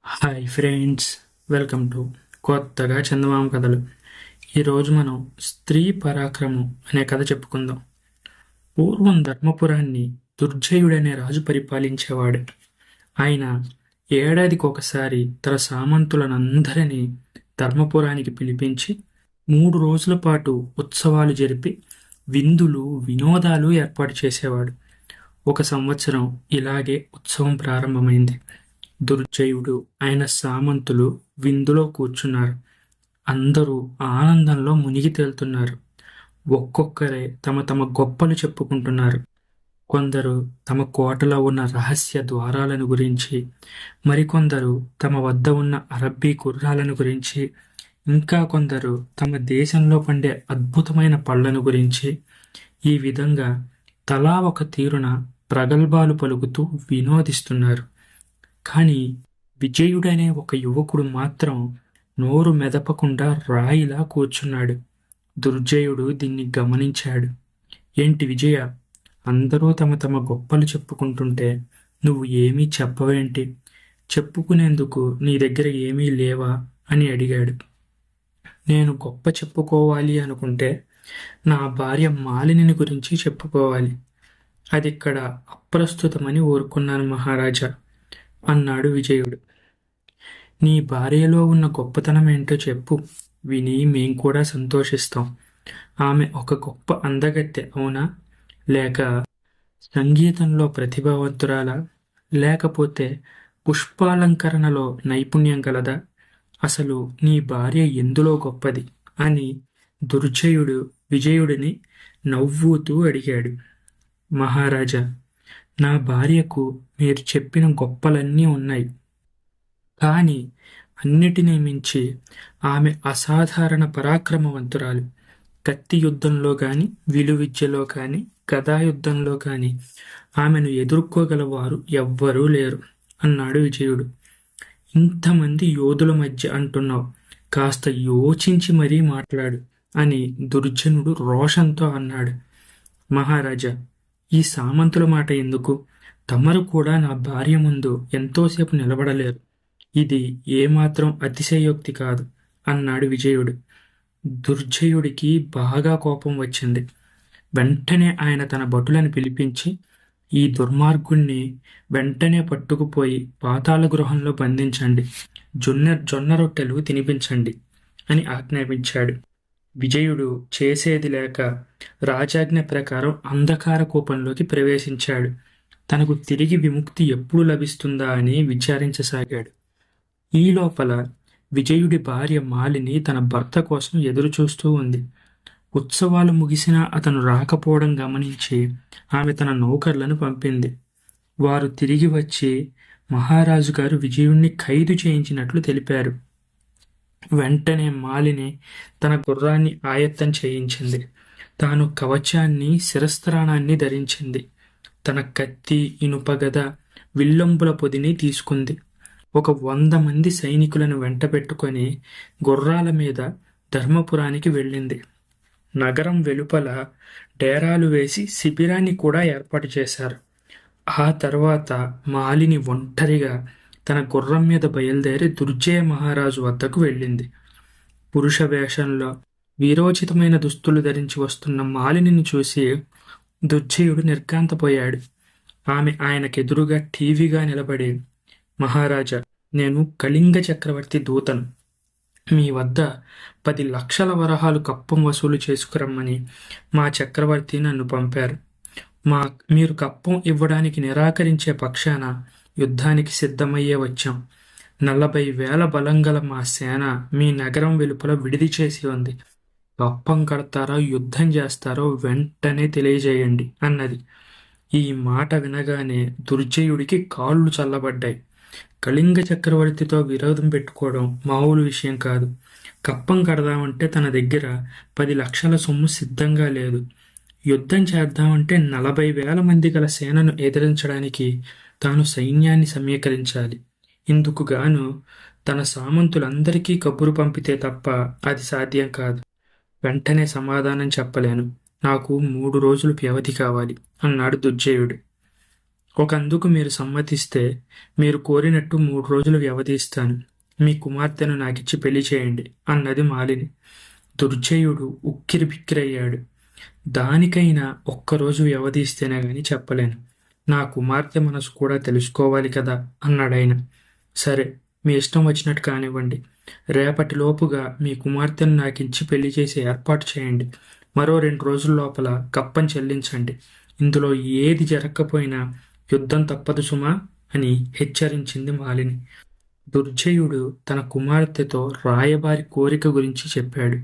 Hi friends, welcome to కొత్తగా చందమామ కథలు. ఈరోజు మనం స్త్రీ పరాక్రమం అనే కథ చెప్పుకుందాం. పూర్వం ధర్మపురాన్ని దుర్జయుడనే రాజు పరిపాలించేవాడు. ఆయన ఏడాదికి ఒకసారి తన సామంతులనందరినీ ధర్మపురానికి పిలిపించి 3 రోజుల పాటు ఉత్సవాలు జరిపి విందులు వినోదాలు ఏర్పాటు చేసేవాడు. ఒక సంవత్సరం ఇలాగే ఉత్సవం ప్రారంభమైంది. దుర్జయుడు ఆయన సామంతులు విందులో కూర్చున్నారు. అందరూ ఆనందంలో మునిగి తేలుతున్నారు. ఒక్కొక్కరే తమ తమ గొప్పలు చెప్పుకుంటున్నారు. కొందరు తమ కోటలో ఉన్న రహస్య ద్వారాలను గురించి, మరికొందరు తమ వద్ద ఉన్న అరబ్బీ గుర్రాలను గురించి, ఇంకా కొందరు తమ దేశంలో పండే అద్భుతమైన పళ్లను గురించి, ఈ విధంగా తలా ఒక తీరున ప్రగల్భాలు పలుకుతూ వినోదిస్తున్నారు. కాని విజయుడనే ఒక యువకుడు మాత్రం నోరు మెదపకుండా రాయిలా కూర్చున్నాడు. దుర్జయుడు దీన్ని గమనించాడు. ఏంటి విజయ, అందరూ తమ తమ గొప్పలు చెప్పుకుంటుంటే నువ్వు ఏమీ చెప్పవేంటి? చెప్పుకునేందుకు నీ దగ్గర ఏమీ లేవా అని అడిగాడు. నేను గొప్ప చెప్పుకోవాలి అనుకుంటే నా భార్య మాలిని గురించి చెప్పుకోవాలి. అదిక్కడ అప్రస్తుతమని ఊరుకున్నాను మహారాజా అన్నాడు విజయుడు. నీ భార్యలో ఉన్న గొప్పతనం ఏంటో చెప్పు, విని మేం కూడా సంతోషిస్తాం. ఆమె ఒక గొప్ప అందగత్తె అవునా? లేక సంగీతంలో ప్రతిభావంతురాలా? లేకపోతే పుష్పాలంకరణలో నైపుణ్యం గలదా? అసలు నీ భార్య ఎందులో గొప్పది అని దుర్జయుడు విజయుడిని నవ్వుతూ అడిగాడు. మహారాజా, నా భార్యకు మీరు చెప్పిన గొప్పలన్నీ ఉన్నాయి. కానీ అన్నిటినీ మించి ఆమె అసాధారణ పరాక్రమవంతురాలు. కత్తి యుద్ధంలో గాని, విలువిద్యలో గాని, గదాయుద్ధంలో గాని ఆమెను ఎదుర్కోగలవారు ఎవ్వరూ లేరు అన్నాడు విజయుడు. ఇంతమంది యోధుల మధ్య అంటున్నావు, కాస్త యోచించి మరీ మాట్లాడు అని దుర్జనుడు రోషంతో అన్నాడు. మహారాజా, ఈ సామంతుల మాట ఎందుకు? తమరు కూడా నా భార్య ముందు ఎంతోసేపు నిలబడలేరు. ఇది ఏమాత్రం అతిశయోక్తి కాదు అన్నాడు విజయుడు. దుర్జయుడికి బాగా కోపం వచ్చింది. వెంటనే ఆయన తన భటులను పిలిపించి, ఈ దుర్మార్గుణ్ణి వెంటనే పట్టుకుపోయి పాతాళ గృహంలో బంధించండి, జొన్న రొట్టెలు తినిపించండి అని ఆజ్ఞాపించాడు. విజయుడు చేసేది లేక రాజాజ్ఞ ప్రకారం అంధకార కూపంలోకి ప్రవేశించాడు. తనకు తిరిగి విముక్తి ఎప్పుడు లభిస్తుందా అని విచారించసాగాడు. ఈ లోపల విజయుడి భార్య మాలిని తన భర్త కోసం ఎదురుచూస్తూ ఉంది. ఉత్సవాలు ముగిసినా అతను రాకపోవడం గమనించి ఆమె తన నౌకర్లను పంపింది. వారు తిరిగి వచ్చి మహారాజు గారు విజయుణ్ణి ఖైదు చేయించినట్లు తెలిపారు. వెంటనే మాలిని తన గుర్రాన్ని ఆయత్తం చేయించింది. తాను కవచాన్ని, శిరస్త్రాణాన్ని ధరించింది. తన కత్తి, ఇనుపగద, విల్లంబుల పొదిని తీసుకుంది. ఒక 100 మంది సైనికులను వెంటబెట్టుకొని గుర్రాల మీద ధర్మపురానికి వెళ్ళింది. నగరం వెలుపల డేరాలు వేసి శిబిరాన్ని కూడా ఏర్పాటు చేశారు. ఆ తర్వాత మాలిని ఒంటరిగా తన గుర్రం మీద బయలుదేరి దుర్జయ మహారాజు వద్దకు వెళ్ళింది. పురుష వేషంలో వీరోచితమైన దుస్తులు ధరించి వస్తున్న మాలిని చూసి దుర్జయుడు నిర్ఘాంతపోయాడు. ఆమె ఆయనకెదురుగా టీవీగా నిలబడి, మహారాజా, నేను కళింగ చక్రవర్తి దూతను. మీ వద్ద 10 లక్షల వరహాలు కప్పం వసూలు చేసుకురమ్మని మా చక్రవర్తి నన్ను పంపారు. మీరు కప్పం ఇవ్వడానికి నిరాకరించే పక్షాన యుద్ధానికి సిద్ధమయ్యే వచ్చాం. 40,000 బలం గల మా సేన మీ నగరం వెలుపల విడిది చేసి ఉంది. కప్పం కడతారో యుద్ధం చేస్తారో వెంటనే తెలియజేయండి అన్నది. ఈ మాట వినగానే దుర్జయుడికి కాళ్ళు చల్లబడ్డాయి. కళింగ చక్రవర్తితో విరోధం పెట్టుకోవడం మామూలు విషయం కాదు. కప్పం కడదామంటే తన దగ్గర 10 లక్షల సొమ్ము సిద్ధంగా లేదు. యుద్ధం చేద్దామంటే 40,000 మంది గల సేనను ఎదిరించడానికి తాను సైన్యాన్ని సమీకరించాలి. ఇందుకు గాను తన సామంతులందరికీ కబురు పంపితే తప్ప అది సాధ్యం కాదు. వెంటనే సమాధానం చెప్పలేను. నాకు 3 రోజులు వ్యవధి కావాలి అన్నాడు దుర్జయుడు. ఒకందుకు మీరు సమ్మతిస్తే మీరు కోరినట్టు 3 రోజులు వ్యవధి ఇస్తాను. మీ కుమార్తెను నాకిచ్చి పెళ్లి చేయండి అన్నది మాలిని. దుర్జయుడు ఉక్కిరిబిక్కిరయ్యాడు. దానికైనా ఒక్కరోజు వ్యవధి ఇస్తేనే గాని చెప్పలేను. నా కుమార్తె మనసు కూడా తెలుసుకోవాలి కదా అన్నాడాయన. సరే, మీ ఇష్టం వచ్చినట్టు కానివ్వండి. రేపటిలోపుగా మీ కుమార్తెను నాకిచ్చి పెళ్లి చేసి ఏర్పాటు చేయండి. మరో 2 రోజుల లోపల కప్పం చెల్లించండి. ఇందులో ఏది జరగకపోయినా యుద్ధం తప్పదు సుమా అని హెచ్చరించింది మాలిని. దుర్జయుడు తన కుమార్తెతో రాయబారి కోరిక గురించి చెప్పాడు.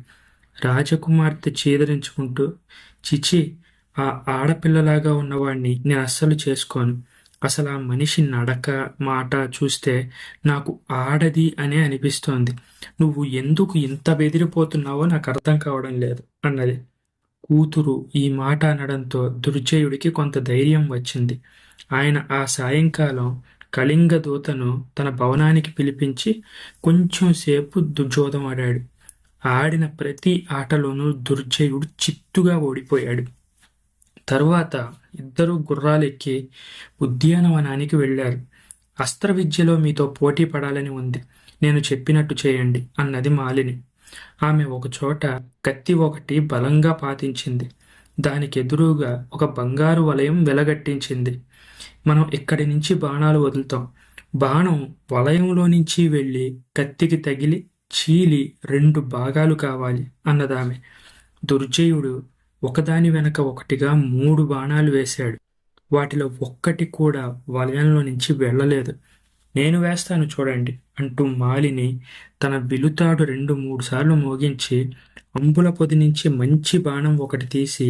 రాజకుమార్తె చీదరించుకుంటూ, చిచి, ఆ ఆడపిల్లలాగా ఉన్నవాణ్ణి నేను అస్సలు చేసుకోను. అసలు ఆ మనిషి నడక, మాట చూస్తే నాకు ఆడది అనే అనిపిస్తోంది. నువ్వు ఎందుకు ఇంత బెదిరిపోతున్నావో నాకు అర్థం కావడం లేదు అన్నది. కూతురు ఈ మాట అనడంతో దుర్జయుడికి కొంత ధైర్యం వచ్చింది. ఆయన ఆ సాయంకాలం కళింగ దూతను తన భవనానికి పిలిపించి కొంచెం సేపు జూదం ఆడాడు. ఆడిన ప్రతి ఆటలోనూ దుర్జయుడు చిత్తుగా ఓడిపోయాడు. తరువాత ఇద్దరూ గుర్రాలెక్కి ఉద్యానవనానికి వెళ్లారు. అస్త్ర విద్యలో మీతో పోటీ పడాలని ఉంది. నేను చెప్పినట్టు చేయండి అన్నది మాలిని. ఆమె ఒకచోట కత్తి ఒకటి బలంగా పాతించింది. దానికెదురుగా ఒక బంగారు వలయం వెలగట్టించింది. మనం ఇక్కడి నుంచి బాణాలు వదులుతాం. బాణం వలయంలో నుంచి వెళ్ళి కత్తికి తగిలి చీలి 2 భాగాలు కావాలి అన్నదామె. దుర్జయుడు ఒకదాని వెనక ఒకటిగా 3 బాణాలు వేశాడు. వాటిలో ఒక్కటి కూడా వలయంలో నుంచి వెళ్ళలేదు. నేను వేస్తాను చూడండి అంటూ మాలిని తన విలుతాడు 2-3 సార్లు మోగించి అంబుల పొది నుంచి మంచి బాణం ఒకటి తీసి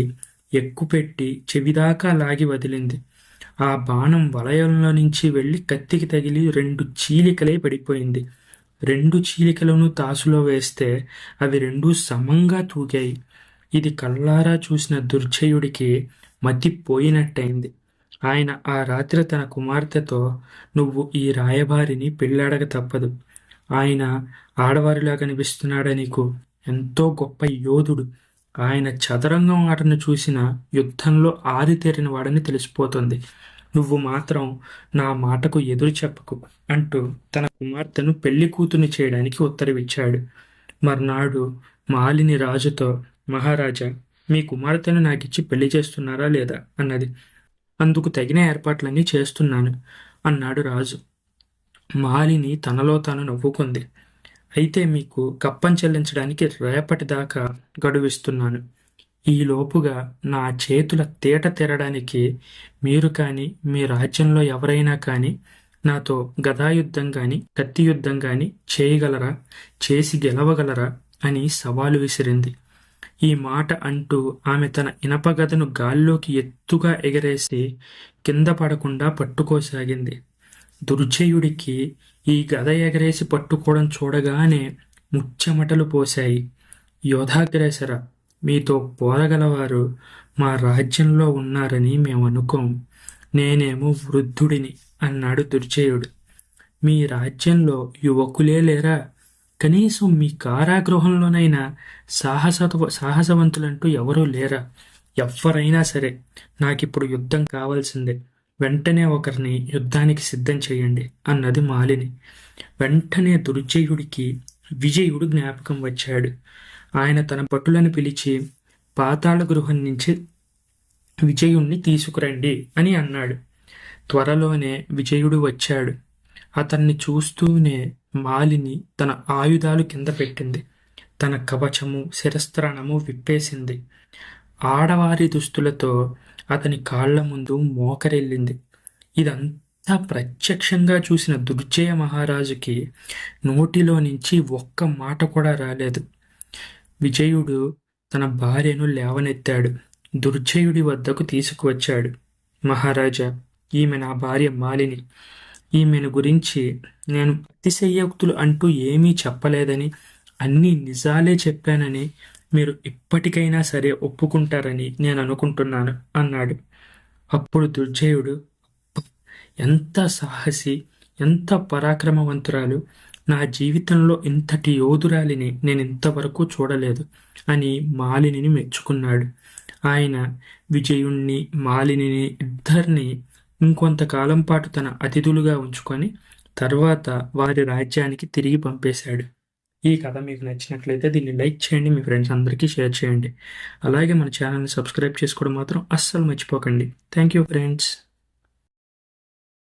ఎక్కుపెట్టి చెవిదాకా లాగి వదిలింది. ఆ బాణం వలయంలో నుంచి వెళ్ళి కత్తికి తగిలి 2 చీలికలై పడిపోయింది. 2 చీలికలను తాసులో వేస్తే అవి 2 సమంగా తూగాయి. ఇది కళ్ళారా చూసిన దుర్జయుడికి మతిపోయినట్టయింది. ఆయన ఆ రాత్రి తన కుమార్తెతో, నువ్వు ఈ రాయబారిని పెళ్ళాడక తప్పదు. ఆయన ఆడవారిలా కనిపిస్తున్నాడా నీకు? ఎంతో గొప్ప యోధుడు. ఆయన చదరంగం ఆటను చూసిన యుద్ధంలో ఆరితేరిన వాడని తెలిసిపోతుంది. నువ్వు మాత్రం నా మాటకు ఎదురు చెప్పకు అంటూ తన కుమార్తెను పెళ్లి కూతుని చేయడానికి ఉత్తరవిచ్చాడు. మర్నాడు మాలిని రాజుతో, మహారాజా, మీ కుమార్తెను నాకిచ్చి పెళ్లి చేస్తున్నారా లేదా అన్నది. అందుకు తగిన ఏర్పాట్లన్నీ చేస్తున్నాను అన్నాడు రాజు. మాలిని తనలో తాను నవ్వుకుంది. అయితే మీకు కప్పం చెల్లించడానికి రేపటిదాకా గడువిస్తున్నాను. ఈలోపుగా నా చేతుల తేట తెరడానికి మీరు కానీ మీ రాజ్యంలో ఎవరైనా కానీ నాతో గదాయుద్ధం కానీ కత్తి యుద్ధం కానీ చేయగలరా, చేసి గెలవగలరా అని సవాలు విసిరింది. ఈ మాట అంటూ ఆమె తన ఇనపగదను గాల్లోకి ఎత్తుగా ఎగరేసి కింద పడకుండా పట్టుకోసాగింది. దుర్జయుడికి ఈ గద ఎగరేసి పట్టుకోవడం చూడగానే ముచ్చెమటలు పోశాయి. యోధాగ్రేసర, మీతో పోరగలవారు మా రాజ్యంలో ఉన్నారని మేము అనుకోం. నేనేమో వృద్ధుడిని అన్నాడు దుర్జయుడు. మీ రాజ్యంలో యువకులే లేరా? కనీసం మీ కారాగృహంలోనైనా సాహసవంతులంటూ ఎవరూ లేరా? ఎవరైనా సరే, నాకిప్పుడు యుద్ధం కావాల్సిందే. వెంటనే ఒకరిని యుద్ధానికి సిద్ధం చేయండి అన్నది మాలిని. వెంటనే దుర్జయుడికి విజయుడు జ్ఞాపకం వచ్చాడు. ఆయన తన భటులను పిలిచి పాతాళ గృహం నుంచి విజయుణ్ణి తీసుకురండి అని అన్నాడు. త్వరలోనే విజయుడు వచ్చాడు. అతన్ని చూస్తూనే మాలిని తన ఆయుధాలు కింద పెట్టింది. తన కవచము, శిరస్త్రాణము విప్పేసింది. ఆడవారి దుస్తులతో అతని కాళ్ల ముందు మోకరెళ్ళింది. ఇదంతా ప్రత్యక్షంగా చూసిన దుర్జయ మహారాజుకి నోటిలో నుంచి ఒక్క మాట కూడా రాలేదు. విజయుడు తన భార్యను లేవనెత్తాడు. దుర్జయుడి వద్దకు తీసుకువచ్చాడు. మహారాజా, ఈమె నా భార్య మాలిని. ఈమెను గురించి నేను అతిశయోక్తులు అంటూ ఏమీ చెప్పలేదని, అన్నీ నిజాలే చెప్పానని మీరు ఇప్పటికైనా సరే ఒప్పుకుంటారని నేను అనుకుంటున్నాను అన్నాడు. అప్పుడు దుర్జయుడు, ఎంత సాహసి, ఎంత పరాక్రమవంతురాలు! నా జీవితంలో ఇంతటి యోధురాలిని నేను ఇంతవరకు చూడలేదు అని మాలినిని మెచ్చుకున్నాడు. ఆయన విజయుణ్ణి, మాలినిని ఇద్దరిని ఇంకొంతకాలం పాటు తన అతిథులుగా ఉంచుకొని తర్వాత వారి రాజ్యానికి తిరిగి పంపేశాడు. ఈ కథ మీకు నచ్చినట్లయితే దీన్ని లైక్ చేయండి, మీ ఫ్రెండ్స్ అందరికీ షేర్ చేయండి. అలాగే మన ఛానల్ని సబ్స్క్రైబ్ చేసుకోవడం మాత్రం అస్సలు మర్చిపోకండి. Thank you friends.